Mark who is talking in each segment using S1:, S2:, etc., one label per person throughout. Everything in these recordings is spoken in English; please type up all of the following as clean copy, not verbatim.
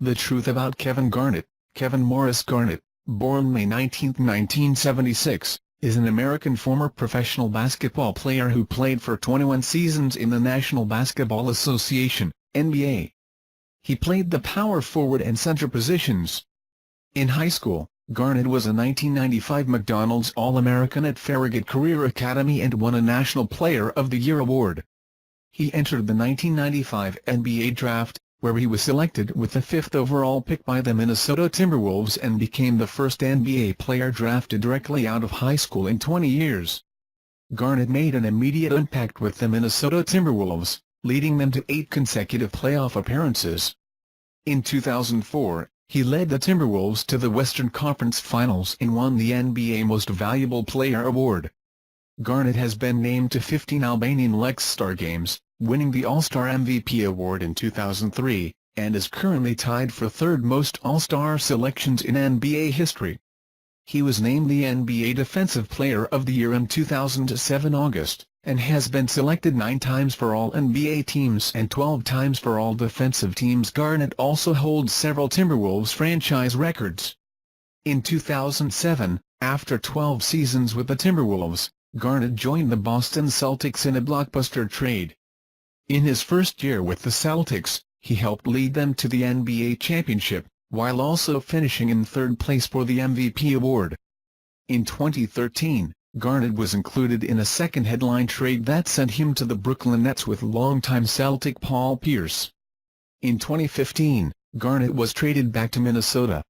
S1: The truth about Kevin Garnett. Kevin Maurice Garnett, born May 19, 1976, is an American former professional basketball player who played for 21 seasons in the National Basketball Association, NBA. He played the power forward and center positions. In high school, Garnett was a 1995 McDonald's All-American at Farragut Career Academy and won a National Player of the Year award. He entered the 1995 NBA Draft, where he was selected with the 5th overall pick by the Minnesota Timberwolves and became the first NBA player drafted directly out of high school in 20 years. Garnett made an immediate impact with the Minnesota Timberwolves, leading them to 8 consecutive playoff appearances. In 2004, he led the Timberwolves to the Western Conference Finals and won the NBA Most Valuable Player award. Garnett has been named to 15 Albanian Lexstar games, winning the All-Star MVP award in 2003, and is currently tied for third most All-Star selections in NBA history. He was named the NBA Defensive Player of the Year in 2007 August, and has been selected 9 times for all NBA teams and 12 times for all defensive teams. Garnett also holds several Timberwolves franchise records. In 2007, after 12 seasons with the Timberwolves, Garnett joined the Boston Celtics in a blockbuster trade. In his first year with the Celtics, he helped lead them to the NBA championship, while also finishing in third place for the MVP award. In 2013, Garnett was included in a second headline trade that sent him to the Brooklyn Nets with longtime Celtic Paul Pierce. In 2015, Garnett was traded back to Minnesota.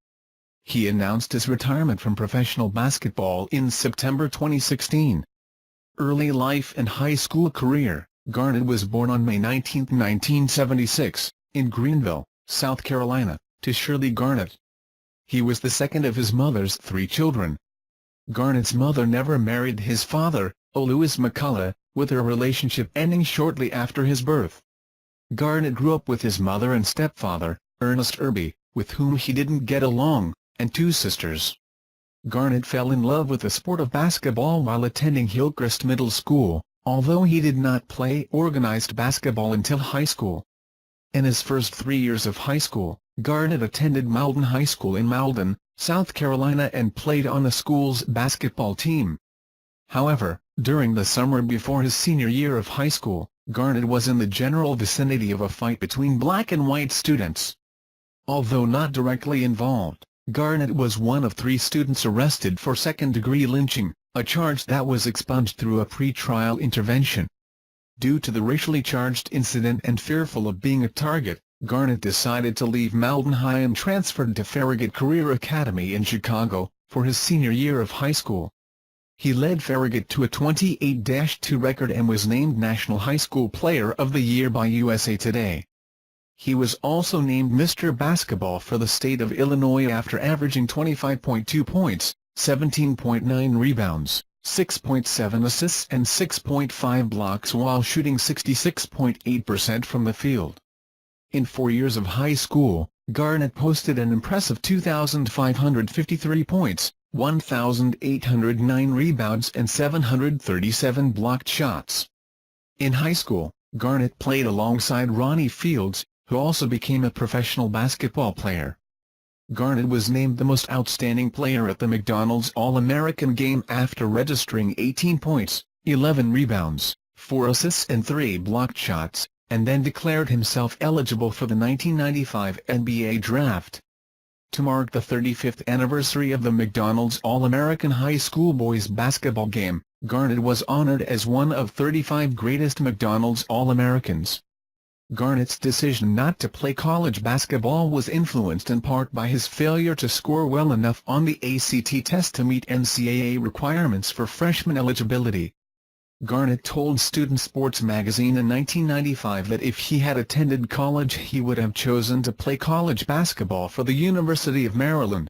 S1: He announced his retirement from professional basketball in September 2016. Early life and high school career. Garnett was born on May 19, 1976, in Greenville, South Carolina, to Shirley Garnett. He was the second of his mother's 3 children. Garnett's mother never married his father, Louis McCullough, with her relationship ending shortly after his birth. Garnett grew up with his mother and stepfather, Ernest Irby, with whom he didn't get along, and 2 sisters. Garnett fell in love with the sport of basketball while attending Hillcrest Middle School, although he did not play organized basketball until high school. In his first 3 years of high school, Garnett attended Malden High School in Malden, South Carolina and played on the school's basketball team. However, during the summer before his senior year of high school, Garnett was in the general vicinity of a fight between black and white students. Although not directly involved, Garnett was one of 3 students arrested for second-degree lynching, a charge that was expunged through a pre-trial intervention. Due to the racially charged incident and fearful of being a target, Garnett decided to leave Malden High and transferred to Farragut Career Academy in Chicago, for his senior year of high school. He led Farragut to a 28-2 record and was named National High School Player of the Year by USA Today. He was also named Mr. Basketball for the state of Illinois after averaging 25.2 points, 17.9 rebounds, 6.7 assists and 6.5 blocks while shooting 66.8% from the field. In 4 years of high school, Garnett posted an impressive 2,553 points, 1,809 rebounds and 737 blocked shots. In high school, Garnett played alongside Ronnie Fields, who also became a professional basketball player. Garnett was named the most outstanding player at the McDonald's All-American game after registering 18 points, 11 rebounds, 4 assists and 3 blocked shots, and then declared himself eligible for the 1995 NBA Draft. To mark the 35th anniversary of the McDonald's All-American High School Boys Basketball Game, Garnett was honored as one of 35 greatest McDonald's All-Americans. Garnett's decision not to play college basketball was influenced in part by his failure to score well enough on the ACT test to meet NCAA requirements for freshman eligibility. Garnett told Student Sports magazine in 1995 that if he had attended college he would have chosen to play college basketball for the University of Maryland.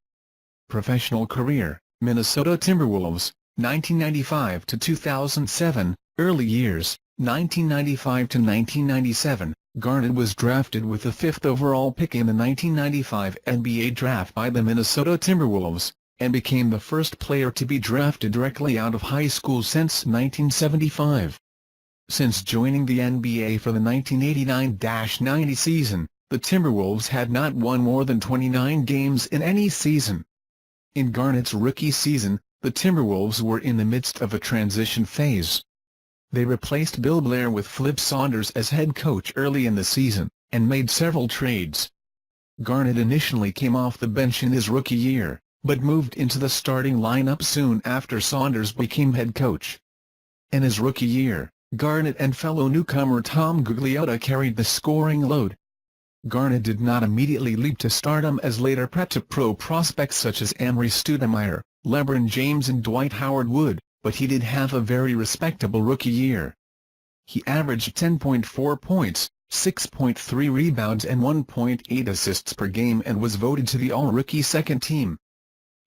S1: Professional career: Minnesota Timberwolves, 1995 to 2007. Early years: 1995 to 1997. Garnett was drafted with the 5th overall pick in the 1995 NBA Draft by the Minnesota Timberwolves, and became the first player to be drafted directly out of high school since 1975. Since joining the NBA for the 1989-90 season, the Timberwolves had not won more than 29 games in any season. In Garnett's rookie season, the Timberwolves were in the midst of a transition phase. They replaced Bill Blair with Flip Saunders as head coach early in the season, and made several trades. Garnett initially came off the bench in his rookie year, but moved into the starting lineup soon after Saunders became head coach. In his rookie year, Garnett and fellow newcomer Tom Gugliotta carried the scoring load. Garnett did not immediately leap to stardom as later pro prospects such as Maurice Stoudemire, LeBron James and Dwight Howard would, but he did have a very respectable rookie year. He averaged 10.4 points, 6.3 rebounds and 1.8 assists per game and was voted to the All-Rookie second team.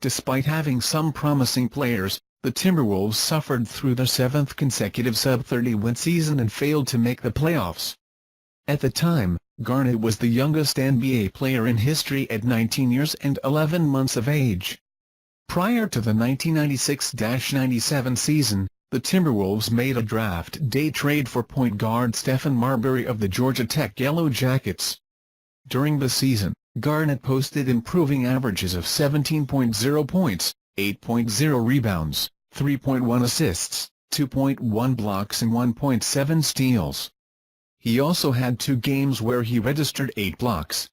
S1: Despite having some promising players, the Timberwolves suffered through their seventh consecutive sub-30 win season and failed to make the playoffs. At the time, Garnett was the youngest NBA player in history at 19 years and 11 months of age. Prior to the 1996-97 season, the Timberwolves made a draft day trade for point guard Stephen Marbury of the Georgia Tech Yellow Jackets. During the season, Garnett posted improving averages of 17.0 points, 8.0 rebounds, 3.1 assists, 2.1 blocks and 1.7 steals. He also had 2 games where he registered 8 blocks.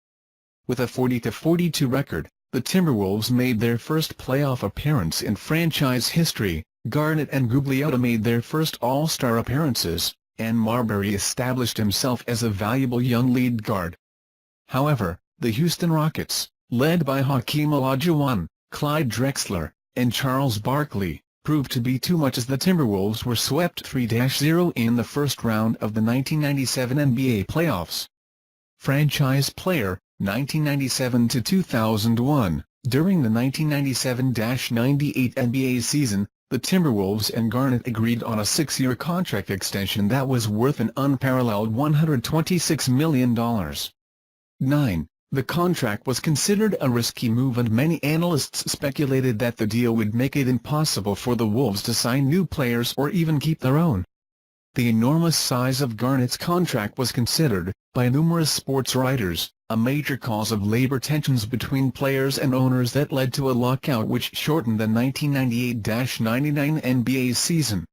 S1: With a 40-42 record, the Timberwolves made their first playoff appearance in franchise history. Garnett and Gugliotta made their first All-Star appearances, and Marbury established himself as a valuable young lead guard. However, the Houston Rockets, led by Hakeem Olajuwon, Clyde Drexler, and Charles Barkley, proved to be too much as the Timberwolves were swept 3-0 in the first round of the 1997 NBA playoffs. Franchise player, 1997-2001. During the 1997-98 NBA season, the Timberwolves and Garnett agreed on a 6-year contract extension that was worth an unparalleled $126 million. 9. The contract was considered a risky move and many analysts speculated that the deal would make it impossible for the Wolves to sign new players or even keep their own. The enormous size of Garnett's contract was considered, by numerous sports writers, a major cause of labor tensions between players and owners that led to a lockout which shortened the 1998-99 NBA season.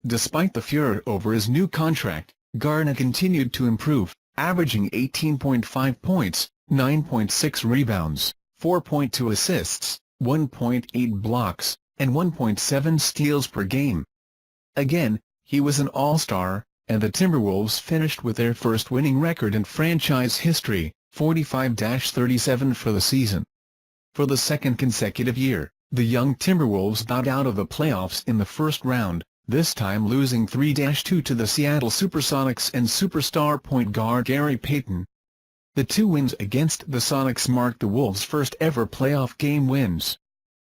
S1: Despite the furor over his new contract, Garnett continued to improve, averaging 18.5 points, 9.6 rebounds, 4.2 assists, 1.8 blocks, and 1.7 steals per game. Again, he was an All-Star, and the Timberwolves finished with their first winning record in franchise history, 45-37 for the season. For the second consecutive year, the young Timberwolves bowed out of the playoffs in the first round, this time losing 3-2 to the Seattle Supersonics and superstar point guard Gary Payton. The 2 wins against the Sonics marked the Wolves' first ever playoff game wins.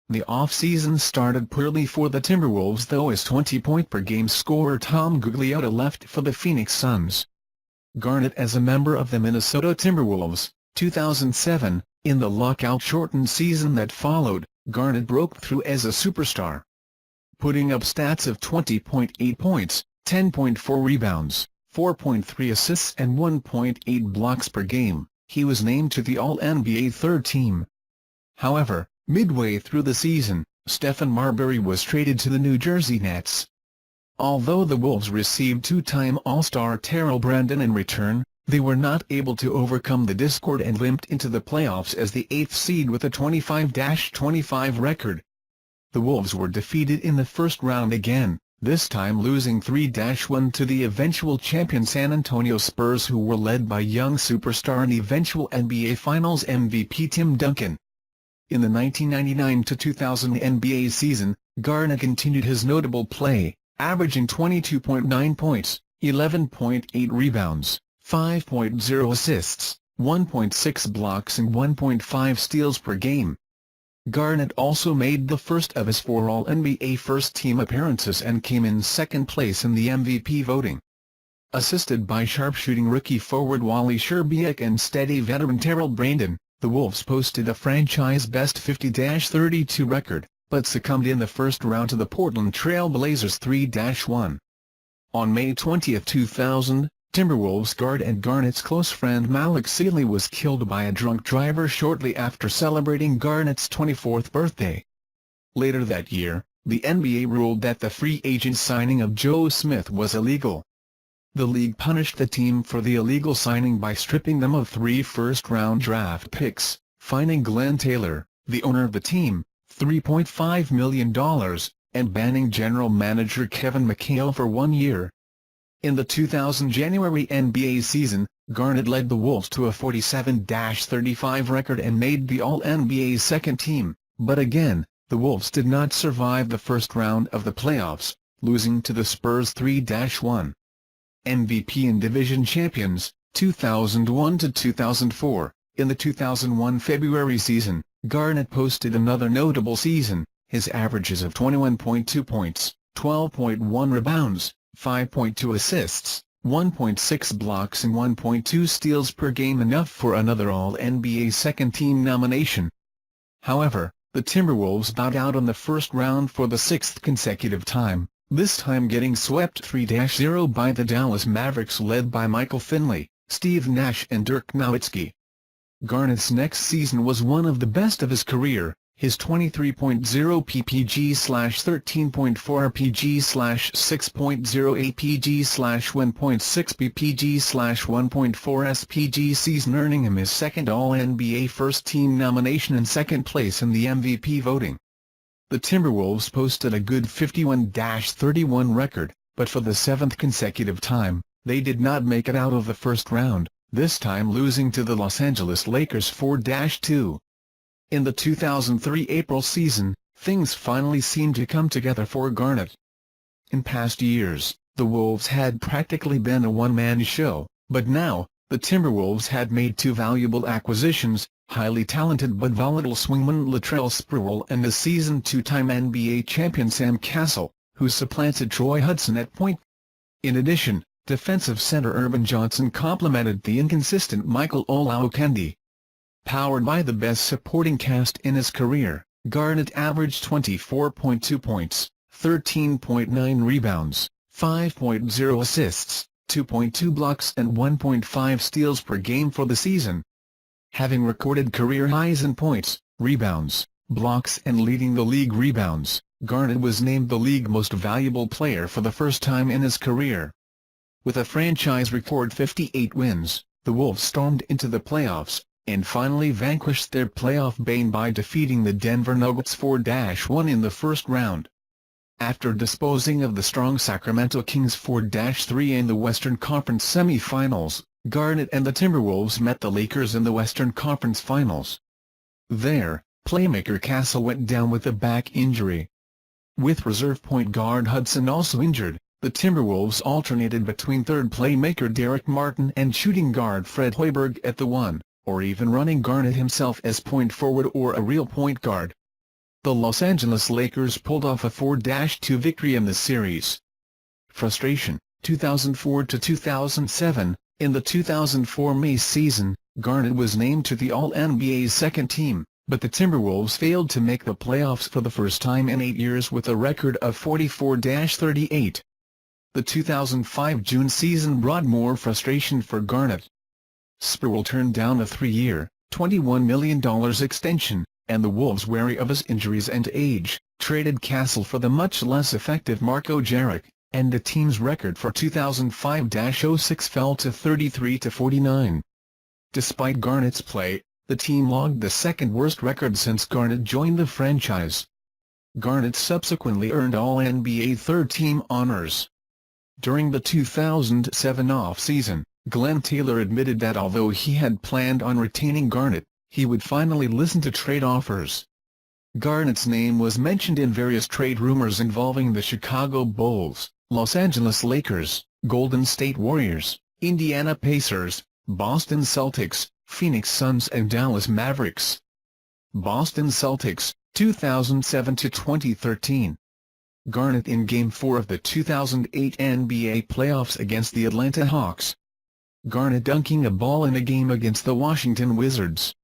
S1: The off-season started poorly for the Timberwolves though as 20-point-per-game scorer Tom Gugliotta left for the Phoenix Suns. Garnett as a member of the Minnesota Timberwolves, 2007, in the lockout-shortened season that followed, Garnett broke through as a superstar. Putting up stats of 20.8 points, 10.4 rebounds, 4.3 assists and 1.8 blocks per game, he was named to the All-NBA third team. However, midway through the season, Stephen Marbury was traded to the New Jersey Nets. Although the Wolves received 2-time All-Star Terrell Brandon in return, they were not able to overcome the discord and limped into the playoffs as the 8th seed with a 25-25 record. The Wolves were defeated in the first round again, this time losing 3-1 to the eventual champion San Antonio Spurs who were led by young superstar and eventual NBA Finals MVP Tim Duncan. In the 1999-2000 NBA season, Garnett continued his notable play, averaging 22.9 points, 11.8 rebounds, 5.0 assists, 1.6 blocks and 1.5 steals per game. Garnett also made the first of his 4 All-NBA first-team appearances and came in second place in the MVP voting. Assisted by sharpshooting rookie forward Wally Szczerbiak and steady veteran Terrell Brandon, the Wolves posted a franchise-best 50-32 record, but succumbed in the first round to the Portland Trail Blazers 3-1. On May 20, 2000, Timberwolves guard and Garnett's close friend Malik Sealy was killed by a drunk driver shortly after celebrating Garnett's 24th birthday. Later that year, the NBA ruled that the free agent signing of Joe Smith was illegal. The league punished the team for the illegal signing by stripping them of 3 first-round draft picks, fining Glenn Taylor, the owner of the team, $3.5 million, and banning general manager Kevin McHale for 1 year. In the 2000 January NBA season, Garnett led the Wolves to a 47-35 record and made the All-NBA second team, but again, the Wolves did not survive the first round of the playoffs, losing to the Spurs 3-1. MVP and division champions, 2001-2004. In the 2001 February season, Garnett posted another notable season, his averages of 21.2 points, 12.1 rebounds, 5.2 assists, 1.6 blocks and 1.2 steals per game, enough for another All-NBA second-team nomination. However, the Timberwolves bowed out in the first round for the 6th consecutive time, this time getting swept 3-0 by the Dallas Mavericks led by Michael Finley, Steve Nash and Dirk Nowitzki. Garnett's next season was one of the best of his career. His 23.0 ppg/13.4 rpg/6.0 apg/1.6 ppg/1.4 spg season, earning him his second All-NBA first-team nomination and second place in the MVP voting. The Timberwolves posted a good 51-31 record, but for the 7th consecutive time, they did not make it out of the first round, this time losing to the Los Angeles Lakers 4-2. In the 2003 April season, things finally seemed to come together for Garnett. In past years, the Wolves had practically been a one-man show, but now, the Timberwolves had made 2 valuable acquisitions, highly talented but volatile swingman Latrell Sprewell and the season 2-time NBA champion Sam Cassell, who supplanted Troy Hudson at point. In addition, defensive center Urban Johnson complemented the inconsistent Michael Olowokandi. Powered by the best supporting cast in his career, Garnett averaged 24.2 points, 13.9 rebounds, 5.0 assists, 2.2 blocks and 1.5 steals per game for the season. Having recorded career highs in points, rebounds, blocks and leading the league rebounds, Garnett was named the league most valuable player for the first time in his career. With a franchise record 58 wins, the Wolves stormed into the playoffs, and finally vanquished their playoff bane by defeating the Denver Nuggets 4-1 in the first round. After disposing of the strong Sacramento Kings 4-3 in the Western Conference semifinals, Garnett and the Timberwolves met the Lakers in the Western Conference Finals. There, playmaker Cassell went down with a back injury. With reserve point guard Hudson also injured, the Timberwolves alternated between third playmaker Derek Martin and shooting guard Fred Hoiberg at the 1, or even running Garnett himself as point forward or a real point guard. The Los Angeles Lakers pulled off a 4-2 victory in the series. Frustration, 2004-2007. In the 2004 May season, Garnett was named to the All-NBA's second team, but the Timberwolves failed to make the playoffs for the first time in 8 years with a record of 44-38. The 2005 June season brought more frustration for Garnett. Sprewell turned down a 3-year, $21 million extension, and the Wolves, wary of his injuries and age, traded Cassell for the much less effective Marko Jaric, and the team's record for 2005-06 fell to 33-49. Despite Garnett's play, the team logged the second-worst record since Garnett joined the franchise. Garnett subsequently earned All-NBA third-team honors. During the 2007 off-season, Glenn Taylor admitted that although he had planned on retaining Garnett, he would finally listen to trade offers. Garnett's name was mentioned in various trade rumors involving the Chicago Bulls, Los Angeles Lakers, Golden State Warriors, Indiana Pacers, Boston Celtics, Phoenix Suns and Dallas Mavericks. Boston Celtics, 2007-2013. Garnett in Game 4 of the 2008 NBA playoffs against the Atlanta Hawks. Garnett dunking a ball in a game against the Washington Wizards.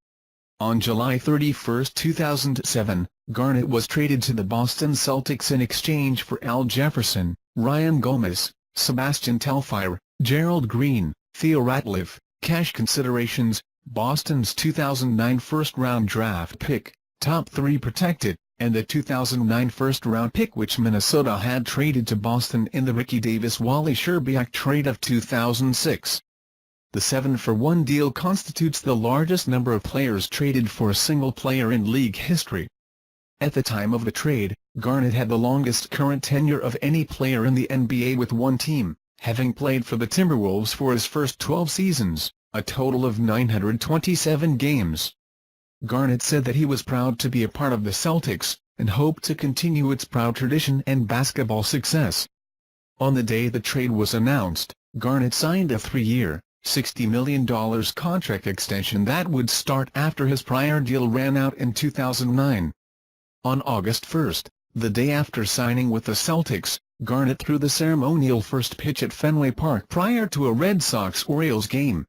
S1: On July 31, 2007, Garnett was traded to the Boston Celtics in exchange for Al Jefferson, Ryan Gomez, Sebastian Telfair, Gerald Green, Theo Ratliff, cash considerations, Boston's 2009 first-round draft pick, top 3 protected, and the 2009 first-round pick which Minnesota had traded to Boston in the Ricky Davis-Wally Szczerbiak trade of 2006. The 7-for-1 deal constitutes the largest number of players traded for a single player in league history. At the time of the trade, Garnett had the longest current tenure of any player in the NBA with one team, having played for the Timberwolves for his first 12 seasons, a total of 927 games. Garnett said that he was proud to be a part of the Celtics, and hoped to continue its proud tradition and basketball success. On the day the trade was announced, Garnett signed a 3-year, $60 million contract extension that would start after his prior deal ran out in 2009. On August 1, the day after signing with the Celtics, Garnett threw the ceremonial first pitch at Fenway Park prior to a Red Sox-Orioles game.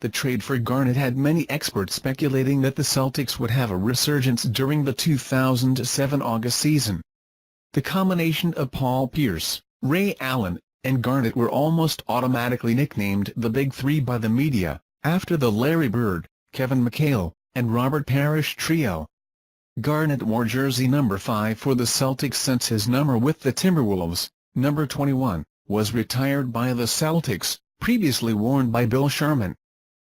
S1: The trade for Garnett had many experts speculating that the Celtics would have a resurgence during the 2007 August season. The combination of Paul Pierce, Ray Allen, and Garnett were almost automatically nicknamed the Big Three by the media, after the Larry Bird, Kevin McHale, and Robert Parrish trio. Garnett wore jersey number 5 for the Celtics since his number with the Timberwolves, number 21, was retired by the Celtics, previously worn by Bill Sharman.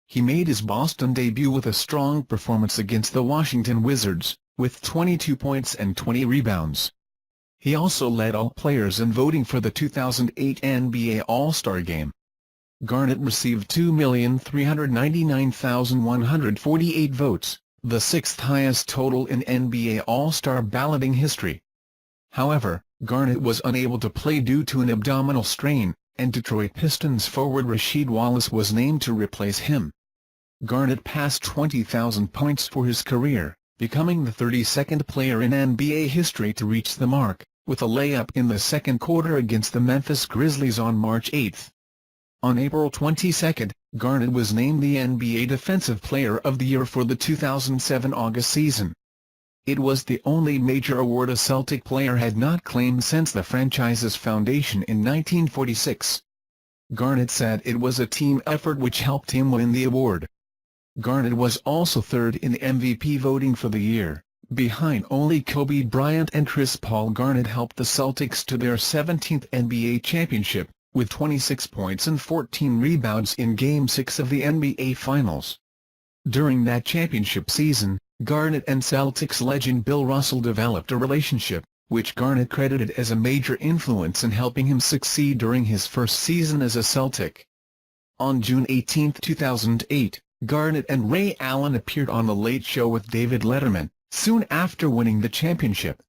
S1: He made his Boston debut with a strong performance against the Washington Wizards, with 22 points and 20 rebounds. He also led all players in voting for the 2008 NBA All-Star Game. Garnett received 2,399,148 votes, the 6th highest total in NBA All-Star balloting history. However, Garnett was unable to play due to an abdominal strain, and Detroit Pistons forward Rasheed Wallace was named to replace him. Garnett passed 20,000 points for his career, becoming the 32nd player in NBA history to reach the mark, with a layup in the second quarter against the Memphis Grizzlies on March 8. On April 22, Garnett was named the NBA Defensive Player of the Year for the 2007 August season. It was the only major award a Celtic player had not claimed since the franchise's foundation in 1946. Garnett said it was a team effort which helped him win the award. Garnett was also third in the MVP voting for the year, behind only Kobe Bryant and Chris Paul. Garnett helped the Celtics to their 17th NBA championship, with 26 points and 14 rebounds in Game 6 of the NBA Finals. During that championship season, Garnett and Celtics legend Bill Russell developed a relationship, which Garnett credited as a major influence in helping him succeed during his first season as a Celtic. On June 18, 2008, Garnett and Ray Allen appeared on The Late Show with David Letterman, soon after winning the championship.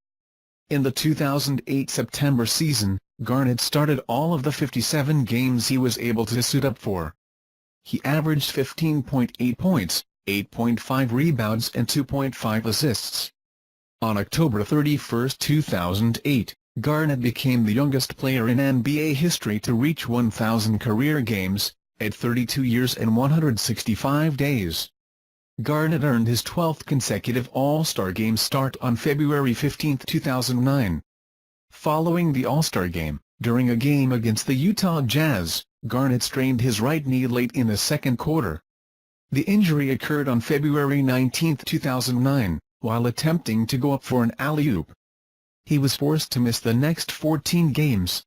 S1: In the 2008 September season, Garnett started all of the 57 games he was able to suit up for. He averaged 15.8 points, 8.5 rebounds and 2.5 assists. On October 31, 2008, Garnett became the youngest player in NBA history to reach 1,000 career games, at 32 years and 165 days. Garnett earned his 12th consecutive All-Star Game start on February 15, 2009. Following the All-Star Game, during a game against the Utah Jazz, Garnett strained his right knee late in the second quarter. The injury occurred on February 19, 2009, while attempting to go up for an alley-oop. He was forced to miss the next 14 games.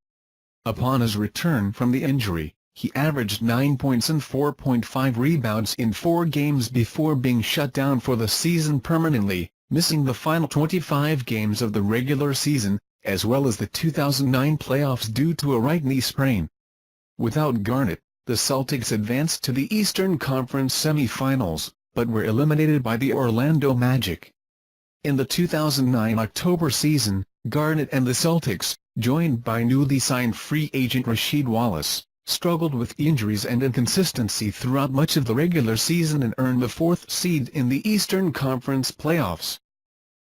S1: Upon his return from the injury, he averaged 9 points and 4.5 rebounds in 4 games before being shut down for the season permanently, missing the final 25 games of the regular season, as well as the 2009 playoffs due to a right knee sprain. Without Garnett, the Celtics advanced to the Eastern Conference semifinals, but were eliminated by the Orlando Magic. In the 2009 October season, Garnett and the Celtics, joined by newly signed free agent Rasheed Wallace, struggled with injuries and inconsistency throughout much of the regular season and earned the 4th seed in the Eastern Conference playoffs.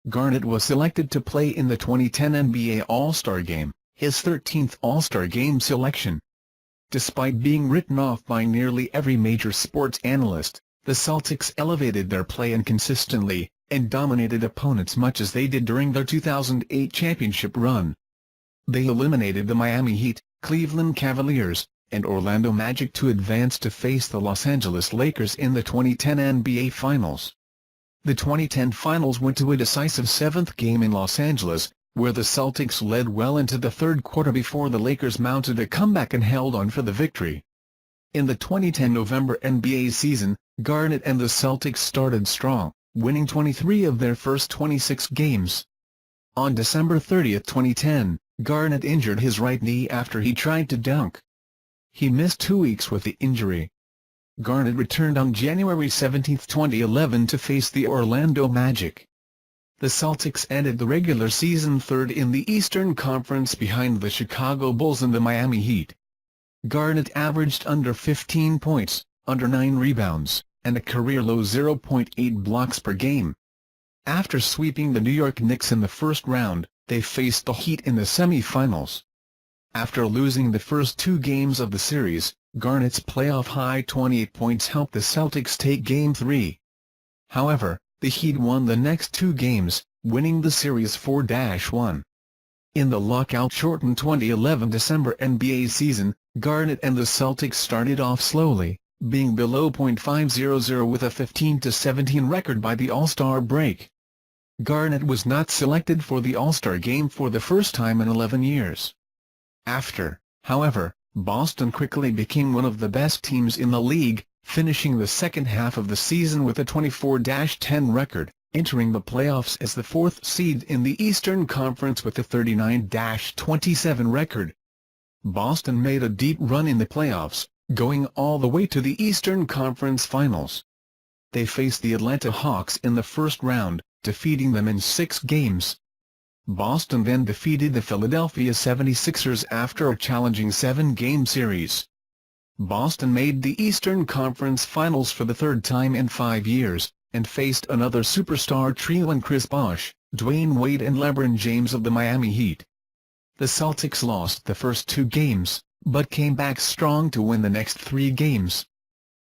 S1: Garnett was selected to play in the 2010 NBA All-Star Game, his 13th All-Star Game selection. Despite being written off by nearly every major sports analyst, the Celtics elevated their play inconsistently, and dominated opponents much as they did during their 2008 championship run. They eliminated the Miami Heat, Cleveland Cavaliers, and Orlando Magic to advance to face the Los Angeles Lakers in the 2010 NBA Finals. The 2010 Finals went to a decisive seventh game in Los Angeles, where the Celtics led well into the third quarter before the Lakers mounted a comeback and held on for the victory. In the 2010 November NBA season, Garnett and the Celtics started strong, winning 23 of their first 26 games. On December 30, 2010, Garnett injured his right knee after he tried to dunk. He missed 2 weeks with the injury. Garnett returned on January 17, 2011 to face the Orlando Magic. The Celtics ended the regular season third in the Eastern Conference behind the Chicago Bulls and the Miami Heat. Garnett averaged under 15 points, under 9 rebounds, and a career-low 0.8 blocks per game. After sweeping the New York Knicks in the first round, they faced the Heat in the semi-finals. After losing the first 2 games of the series, Garnett's playoff-high 28 points helped the Celtics take Game 3. However, the Heat won the next 2 games, winning the series 4-1. In the lockout-shortened 2011 December NBA season, Garnett and the Celtics started off slowly, being below .500 with a 15-17 record by the All-Star break. Garnett was not selected for the All-Star game for the first time in 11 years. After, however, Boston quickly became one of the best teams in the league, finishing the second half of the season with a 24-10 record, entering the playoffs as the 4th seed in the Eastern Conference with a 39-27 record. Boston made a deep run in the playoffs, going all the way to the Eastern Conference Finals. They faced the Atlanta Hawks in the first round, defeating them in 6 games. Boston then defeated the Philadelphia 76ers after a challenging 7-game series. Boston made the Eastern Conference Finals for the 3rd time in 5 years, and faced another superstar trio in Chris Bosh, Dwayne Wade and LeBron James of the Miami Heat. The Celtics lost the first 2 games, but came back strong to win the next 3 games.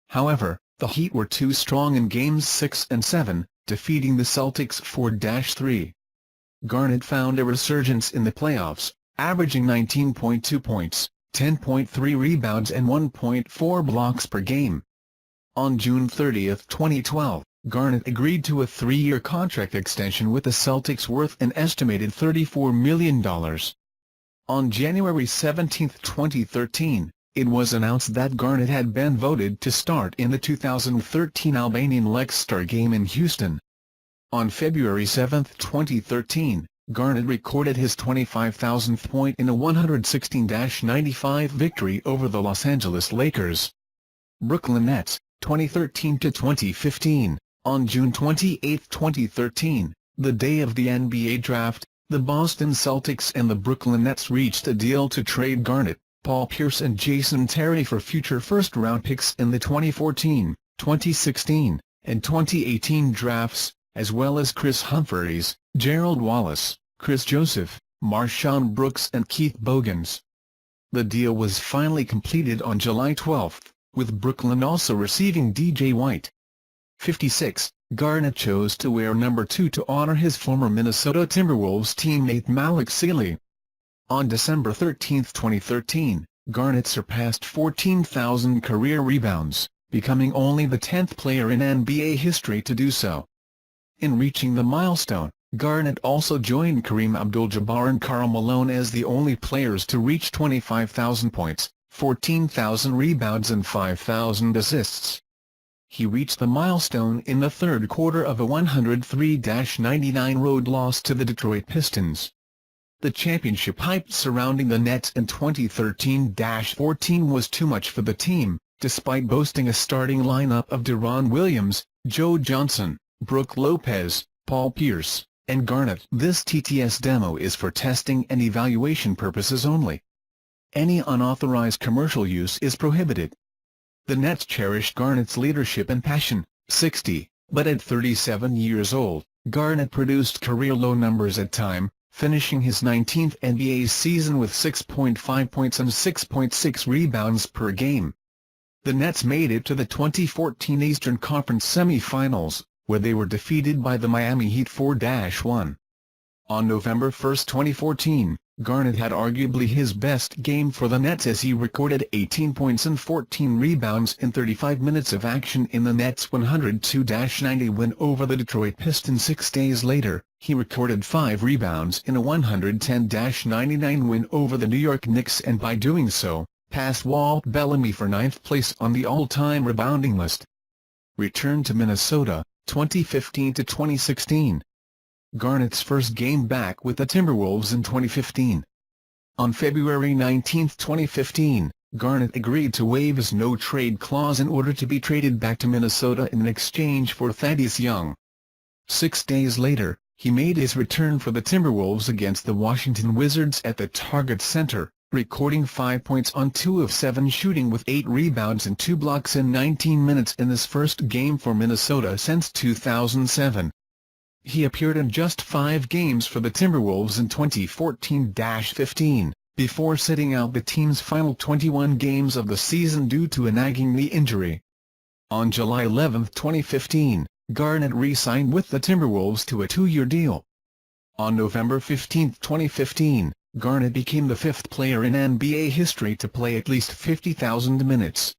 S1: However, the Heat were too strong in Games 6 and 7, defeating the Celtics 4-3. Garnett found a resurgence in the playoffs, averaging 19.2 points, 10.3 rebounds and 1.4 blocks per game. On June 30, 2012, Garnett agreed to a 3-year contract extension with the Celtics worth an estimated $34 million. On January 17, 2013, it was announced that Garnett had been voted to start in the 2013 Albanian Leicester game in Houston. On February 7, 2013, Garnett recorded his 25,000th point in a 116-95 victory over the Los Angeles Lakers. Brooklyn Nets, 2013-2015. On June 28, 2013, the day of the NBA draft, the Boston Celtics and the Brooklyn Nets reached a deal to trade Garnett, Paul Pierce and Jason Terry for future first-round picks in the 2014, 2016, and 2018 drafts, as well as Chris Humphries, Gerald Wallace, Chris Joseph, Marshawn Brooks and Keith Bogans. The deal was finally completed on July 12, with Brooklyn also receiving DJ White. 56. Garnett chose to wear number 2 to honor his former Minnesota Timberwolves teammate Malik Sealy. On December 13, 2013, Garnett surpassed 14,000 career rebounds, becoming only the 10th player in NBA history to do so. In reaching the milestone, Garnett also joined Kareem Abdul-Jabbar and Karl Malone as the only players to reach 25,000 points, 14,000 rebounds and 5,000 assists. He reached the milestone in the third quarter of a 103-99 road loss to the Detroit Pistons. The championship hype surrounding the Nets in 2013-14 was too much for the team, despite boasting a starting lineup of Deron Williams, Joe Johnson, Brook Lopez, Paul Pierce, and Garnett. This TTS demo is for testing and evaluation purposes only. Any unauthorized commercial use is prohibited. The Nets cherished Garnett's leadership and passion, 60, but at 37 years old, Garnett produced career-low numbers at time, finishing his 19th NBA season with 6.5 points and 6.6 rebounds per game. The Nets made it to the 2014 Eastern Conference semi-finals, where they were defeated by the Miami Heat 4-1. On November 1, 2014, Garnett had arguably his best game for the Nets as he recorded 18 points and 14 rebounds in 35 minutes of action in the Nets' 102-90 win over the Detroit Pistons. 6 days later, he recorded 5 rebounds in a 110-99 win over the New York Knicks, and by doing so, passed Walt Bellamy for 9th place on the all-time rebounding list. Return to Minnesota, 2015–2016. Garnett's first game back with the Timberwolves in 2015. On February 19, 2015, Garnett agreed to waive his no-trade clause in order to be traded back to Minnesota in exchange for Thaddeus Young. 6 days later, he made his return for the Timberwolves against the Washington Wizards at the Target Center, recording 5 points on 2 of 7 shooting with 8 rebounds and 2 blocks in 19 minutes in his first game for Minnesota since 2007. He appeared in just 5 games for the Timberwolves in 2014–15, before sitting out the team's final 21 games of the season due to a nagging knee injury. On July 11, 2015, Garnett re-signed with the Timberwolves to a 2-year deal. On November 15, 2015, Garnett became the 5th player in NBA history to play at least 50,000 minutes.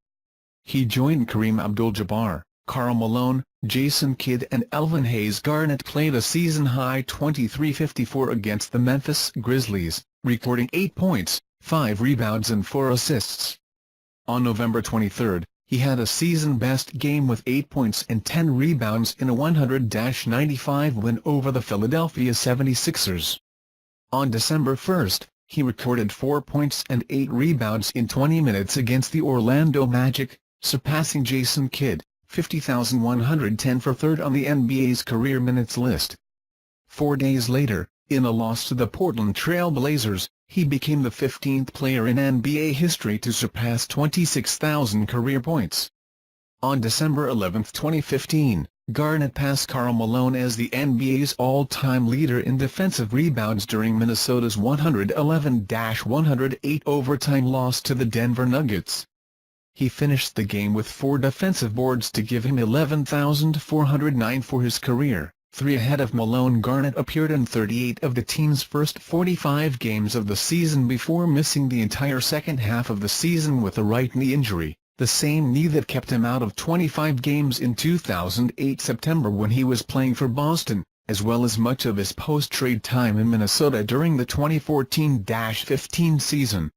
S1: He joined Kareem Abdul-Jabbar, Karl Malone, Jason Kidd and Elvin Hayes. Garnett played a season-high 23-54 against the Memphis Grizzlies, recording 8 points, 5 rebounds and 4 assists. On November 23, he had a season-best game with 8 points and 10 rebounds in a 100-95 win over the Philadelphia 76ers. On December 1, he recorded 4 points and 8 rebounds in 20 minutes against the Orlando Magic, surpassing Jason Kidd, 50,110 for 3rd on the NBA's career minutes list. 4 days later, in a loss to the Portland Trail Blazers, he became the 15th player in NBA history to surpass 26,000 career points. On December 11, 2015, Garnett passed Karl Malone as the NBA's all-time leader in defensive rebounds during Minnesota's 111-108 overtime loss to the Denver Nuggets. He finished the game with 4 defensive boards to give him 11,409 for his career, 3 ahead of Malone. Garnett appeared in 38 of the team's first 45 games of the season before missing the entire second half of the season with a right knee injury, the same knee that kept him out of 25 games in 2008 September when he was playing for Boston, as well as much of his post-trade time in Minnesota during the 2014-15 season.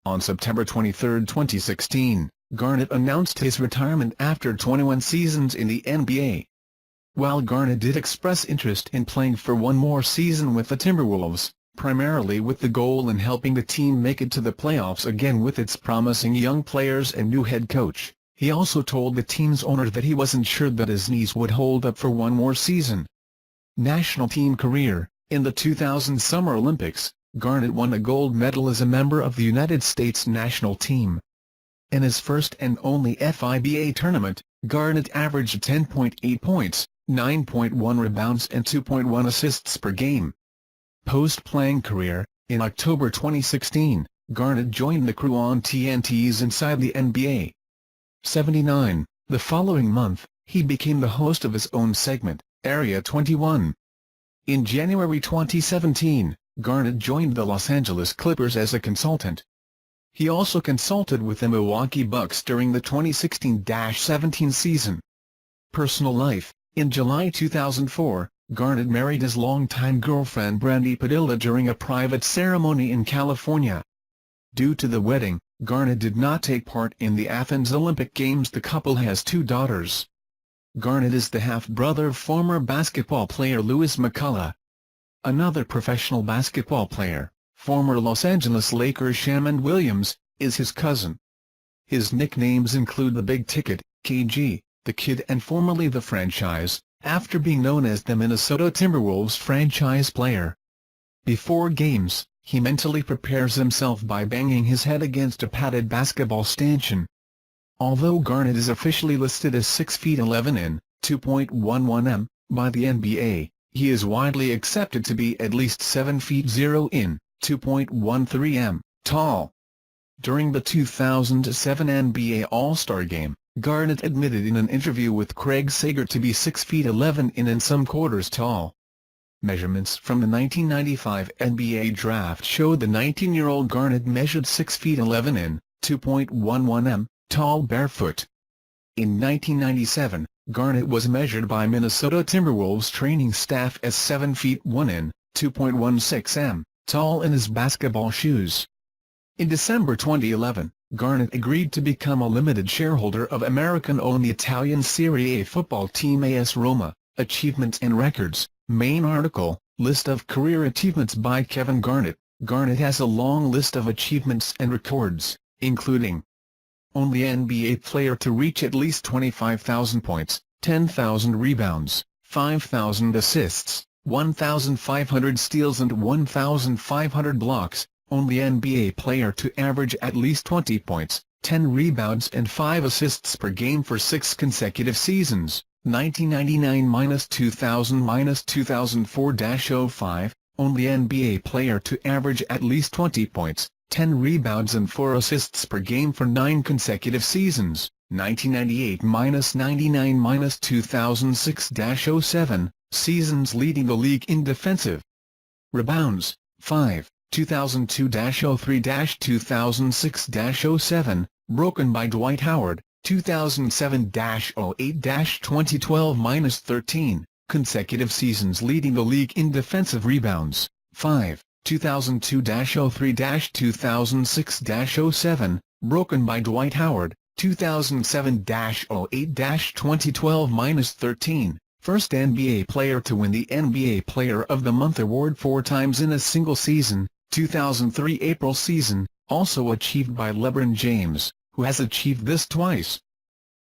S1: On September 23, 2016, Garnett announced his retirement after 21 seasons in the NBA. While Garnett did express interest in playing for one more season with the Timberwolves, primarily with the goal in helping the team make it to the playoffs again with its promising young players and new head coach, he also told the team's owner that he wasn't sure that his knees would hold up for one more season. National team career. In the 2000 Summer Olympics, Garnett won a gold medal as a member of the United States national team. In his first and only FIBA tournament, Garnett averaged 10.8 points, 9.1 rebounds and 2.1 assists per game. Post-playing career. In October 2016, Garnett joined the crew on TNT's Inside the NBA 79. The following month, he became the host of his own segment, Area 21. In January 2017, Garnett joined the Los Angeles Clippers as a consultant. He also consulted with the Milwaukee Bucks during the 2016-17 season. Personal life. In July 2004, Garnett married his longtime girlfriend Brandy Padilla during a private ceremony in California. Due to the wedding, Garnett did not take part in the Athens Olympic Games. The couple has 2 daughters. Garnett is the half-brother of former basketball player Lewis McCullough. Another professional basketball player, former Los Angeles Lakers Shammond Williams, is his cousin. His nicknames include the Big Ticket, KG, the Kid and formerly the Franchise, after being known as the Minnesota Timberwolves franchise player. Before games, he mentally prepares himself by banging his head against a padded basketball stanchion. Although Garnett is officially listed as 6 feet 11 in, 2.11 m, by the NBA, he is widely accepted to be at least 7 feet 0 in, 2.13 m, tall. During the 2007 NBA All-Star Game, Garnett admitted in an interview with Craig Sager to be 6 feet 11 in and some quarters tall. Measurements from the 1995 NBA draft showed the 19-year-old Garnett measured 6 feet 11 in, 2.11 m, tall barefoot. In 1997, Garnett was measured by Minnesota Timberwolves training staff as 7 feet 1 in, 2.16 m, tall in his basketball shoes. In December 2011, Garnett agreed to become a limited shareholder of American-owned Italian Serie A football team AS Roma. Achievements and Records, main article, List of career achievements by Kevin Garnett. Garnett has a long list of achievements and records, including only NBA player to reach at least 25,000 points, 10,000 rebounds, 5,000 assists, 1,500 steals and 1,500 blocks, only NBA player to average at least 20 points, 10 rebounds and 5 assists per game for 6 consecutive seasons, 1999-2000-2004-05, only NBA player to average at least 20 points, 10 rebounds and 4 assists per game for 9 consecutive seasons, 1998-99-2006-07, seasons leading the league in defensive rebounds, 5, 2002-03-2006-07, broken by Dwight Howard, 2007-08-2012-13, consecutive seasons leading the league in defensive rebounds, 5, 2002-03-2006-07, broken by Dwight Howard, 2007-08-2012-13, first NBA player to win the NBA Player of the Month award 4 times in a single season, 2003 April season, also achieved by LeBron James, who has achieved this twice.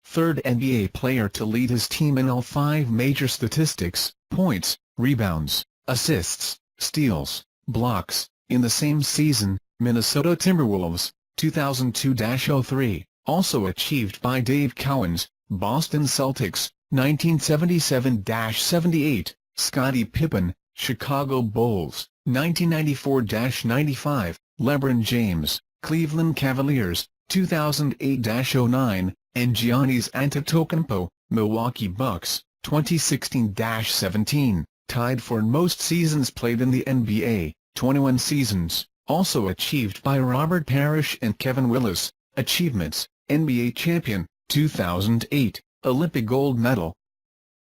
S1: Third NBA player to lead his team in all 5 major statistics, points, rebounds, assists, steals, blocks, in the same season, Minnesota Timberwolves, 2002-03, also achieved by Dave Cowens, Boston Celtics, 1977-78, Scottie Pippen, Chicago Bulls, 1994-95, LeBron James, Cleveland Cavaliers, 2008-09, and Giannis Antetokounmpo, Milwaukee Bucks, 2016-17, tied for most seasons played in the NBA, 21 seasons, also achieved by Robert Parrish and Kevin Willis. Achievements: NBA champion, 2008, Olympic gold medal,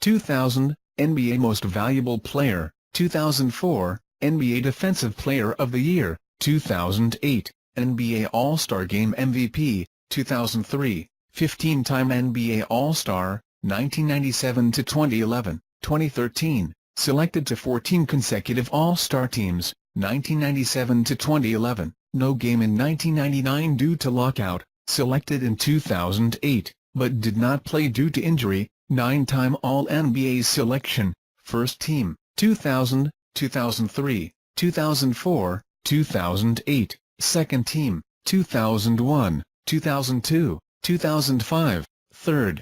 S1: 2000, NBA most valuable player, 2004, NBA defensive player of the year, 2008, NBA All-Star Game MVP, 2003, 15-time NBA All-Star, 1997-2011, 2013, selected to 14 consecutive All-Star teams, 1997-2011, no game in 1999 due to lockout, selected in 2008, but did not play due to injury, 9-time All-NBA selection, first team, 2000, 2003, 2004, 2008, second team, 2001, 2002, 2005, third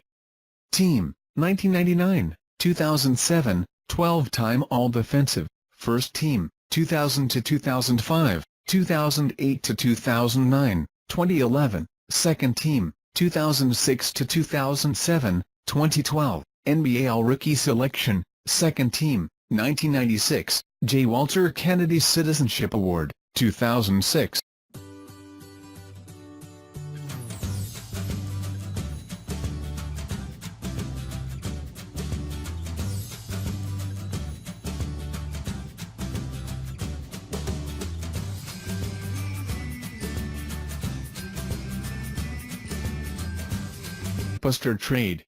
S1: team, 1999, 2007, 12-time All-Defensive, first team, 2000-2005, 2008-2009, 2011, second team, 2006-2007, 2012, NBA All-Rookie selection, second team, 1996, J. Walter Kennedy Citizenship Award, 2006. Buster trade.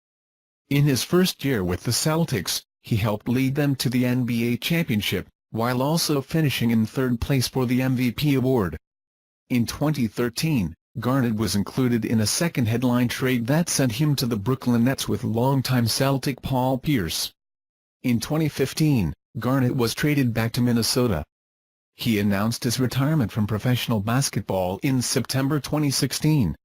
S1: In his first year with the Celtics, he helped lead them to the NBA championship, while also finishing in third place for the MVP award. In 2013, Garnett was included in a second headline trade that sent him to the Brooklyn Nets with longtime Celtic Paul Pierce. In 2015, Garnett was traded back to Minnesota. He announced his retirement from professional basketball in September 2016.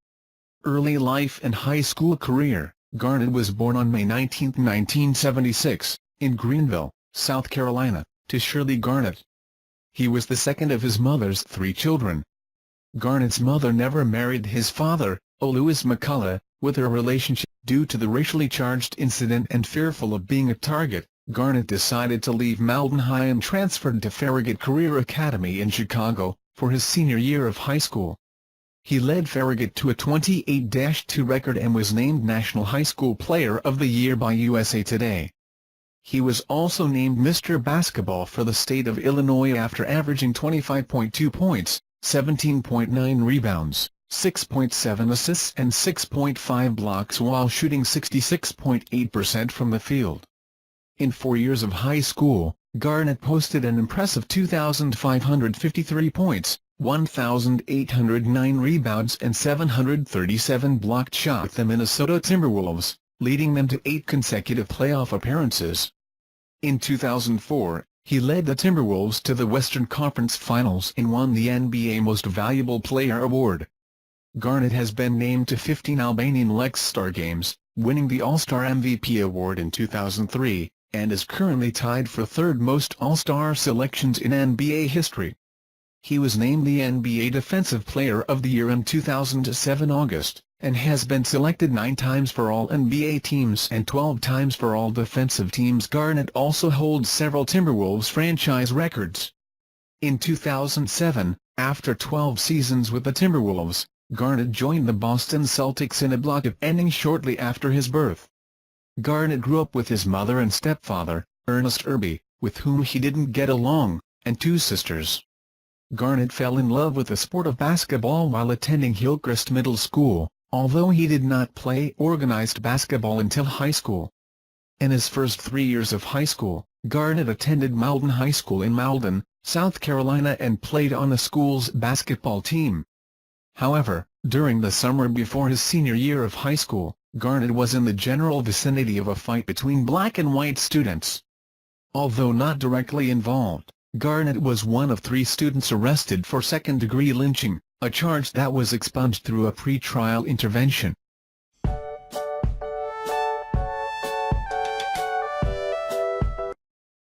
S1: Early life and high school career. Garnett was born on May 19, 1976, in Greenville, South Carolina, to Shirley Garnett. He was the second of his mother's 3 children. Garnett's mother never married his father, Louis McCullough, with her relationship due to the racially charged incident and fearful of being a target. Garnett decided to leave Malden High and transferred to Farragut Career Academy in Chicago for his senior year of high school. He led Farragut to a 28-2 record and was named National High School Player of the Year by USA Today. He was also named Mr. Basketball for the state of Illinois after averaging 25.2 points, 17.9 rebounds, 6.7 assists and 6.5 blocks while shooting 66.8% from the field. In 4 years of high school, Garnett posted an impressive 2,553 points, 1,809 rebounds and 737 blocked shots the Minnesota Timberwolves, leading them to 8 consecutive playoff appearances. In 2004, he led the Timberwolves to the Western Conference Finals and won the NBA Most Valuable Player award. Garnett has been named to 15 Albanian Lexstar games, winning the All-Star MVP award in 2003, and is currently tied for third most All-Star selections in NBA history. He was named the NBA Defensive Player of the Year in 2007 August, and has been selected 9 times for all NBA teams and 12 times for all defensive teams. Garnett also holds several Timberwolves franchise records. In 2007, after 12 seasons with the Timberwolves, Garnett joined the Boston Celtics in a block of innings shortly after his birth. Garnett grew up with his mother and stepfather, Ernest Irby, with whom he didn't get along, and 2 sisters. Garnett fell in love with the sport of basketball while attending Hillcrest Middle School, although he did not play organized basketball until high school. In his first 3 years of high school, Garnett attended Malden High School in Malden, South Carolina and played on the school's basketball team. However, during the summer before his senior year of high school, Garnett was in the general vicinity of a fight between black and white students. Although not directly involved, Garnett was one of 3 students arrested for second-degree lynching, a charge that was expunged through a pre-trial intervention.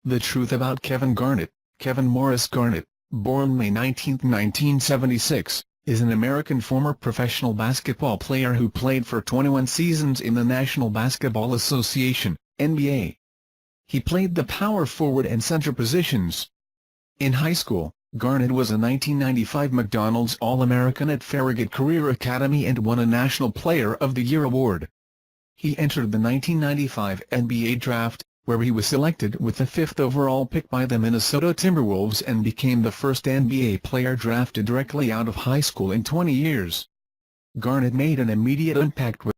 S1: The truth about Kevin Garnett. Kevin Maurice Garnett, born May 19, 1976, is an American former professional basketball player who played for 21 seasons in the National Basketball Association, NBA. He played the power forward and center positions. In high school, Garnett was a 1995 McDonald's All-American at Farragut Career Academy and won a National Player of the Year award. He entered the 1995 NBA Draft, where he was selected with the 5th overall pick by the Minnesota Timberwolves and became the first NBA player drafted directly out of high school in 20 years. Garnett made an immediate impact with